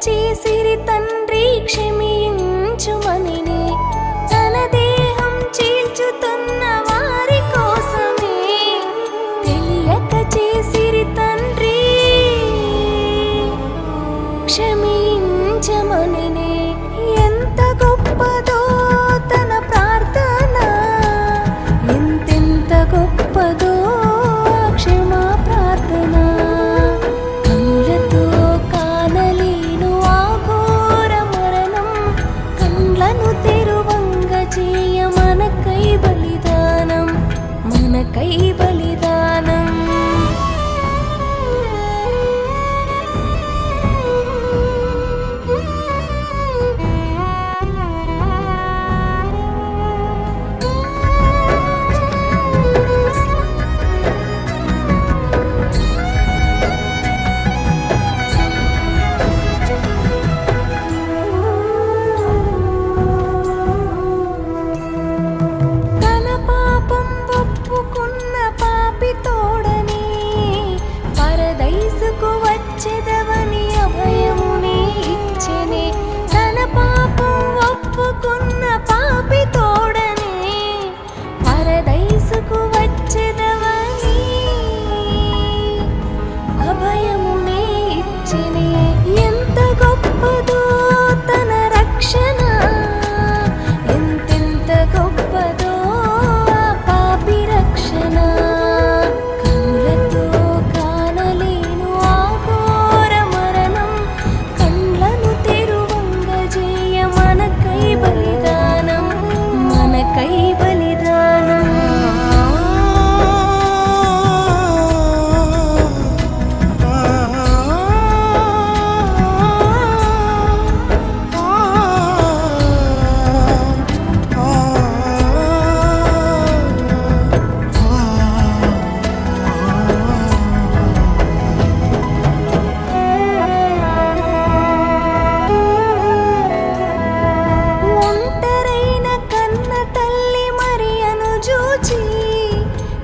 చేసిరి తండ్రి క్షమించుమనినే తన దేహం చీల్చుతున్న వారి కోసమే తెలియక చేసిరి తండ్రి క్షమించమనినే ఎంత గొప్పదో తన ప్రార్థన ఎంతెంత గొప్పదో క్షమా ప్రార్థన కనులతో కానలేను ఆ ఘోర మరణం కండ్లను తెరువంగ చేయ మనకై బలిదానం మనకై బలిదానం తన పాపం ఒప్పుకున్న పాపి తోడని పరదైసుకు వచ్చెదవని అభయమునే ఇచ్చెనే తన పాపం ఒప్పుకున్న పాపి తోడని పరదైసుకు వచ్చెదవని అభయమునే ఇచ్చెనే ఎంత గొప్పదో తన రక్షణ ఎంతెంత గొప్పదో ఆ పాపి రక్షణ కనులతో కానలేను ఆ ఘోర మరణం కండ్లను తెరువంగ చేయ మనకై బలిదానం మనకై బలిదానం ఒంటరైన కన్న తల్లి మరియను చూచి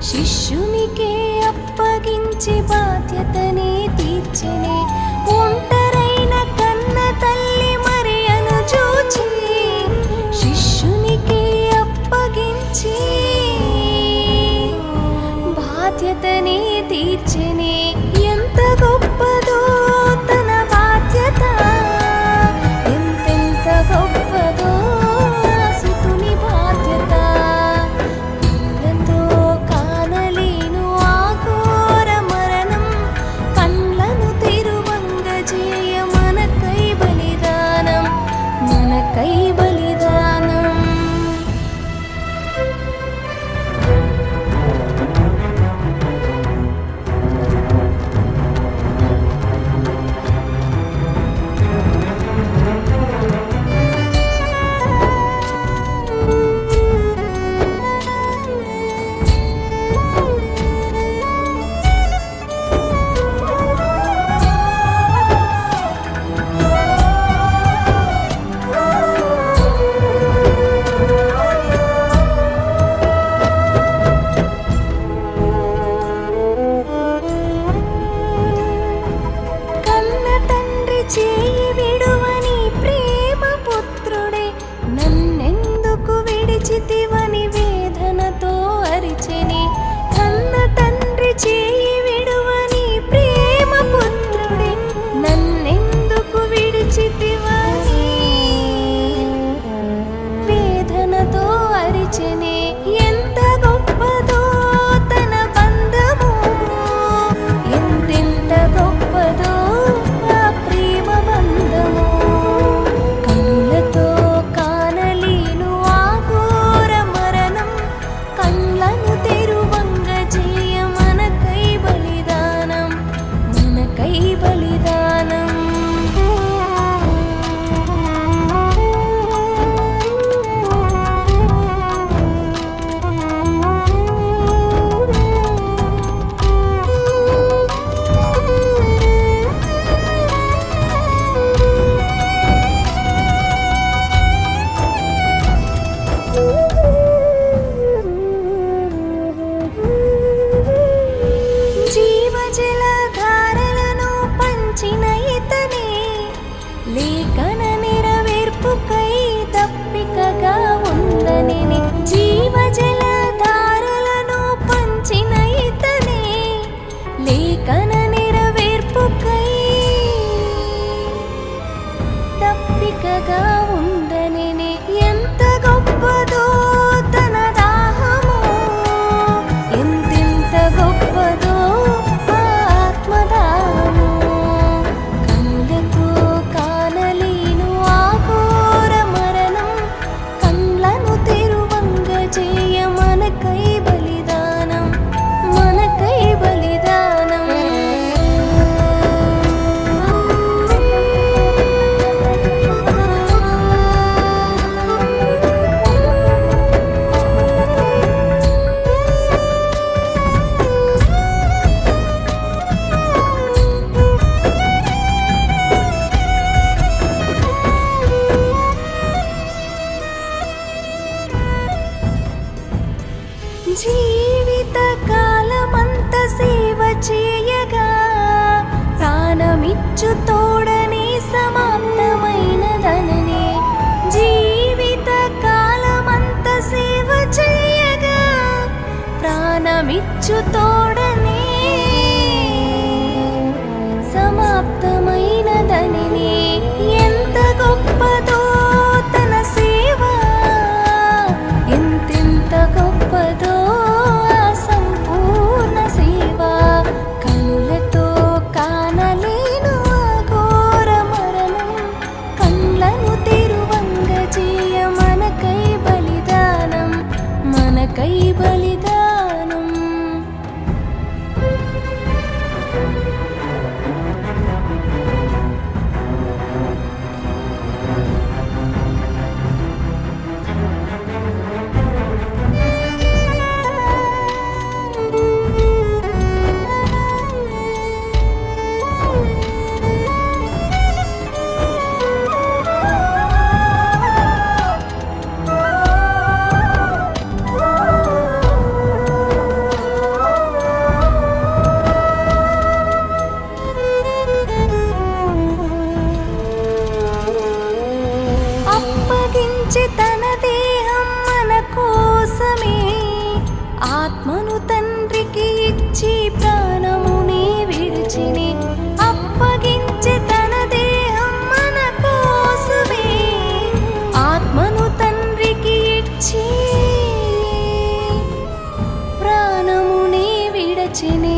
శిష్యునికే అప్పగించి బాధ్యతనే తీర్చెనే ఒంటరైన కన్న తల్లి మరియను చూచి శిష్యునికే అప్పగించి బాధ్యతనే తీర్చెనే ఎంత గొప్పదో తన బాధ్యత ఎంతెంత గొప్పదో ఆ సుతుని బాధ్యత కళ్ళతో కానలేను ఆ ఘోర మరణం కండ్లను తెరువంగ చేయ మనకై బలిదానం మనకై బలిదానం జీవిత కాలమంత సేవ చేయగా ప్రాణమిచ్చు తోడనే సమాప్తమైనదననే. జీవిత కాలమంత సేవ చేయగా ప్రాణమిచ్చు తోడనే సమాప్తమైనదననే. ఎంత గొప్పదో తన సేవ, ఎంతెంత గొప్పదో ఆ సంపూర్ణ సేవ. కనులతో కానలేను ఆ ఘోర మరణం, కళ్ళను తెరువంగ చేయ మనకై బలిదానం, మనకై బలిదానం. అప్పగించి తన దేహం మన కోసమే, ఆత్మను తండ్రికి ఇచ్చి ప్రాణముని విడిచిని. అప్పగించి తన దేహం మన కోసమే, ఆత్మను తండ్రికి ఇచ్చి ప్రాణముని విడిచిని.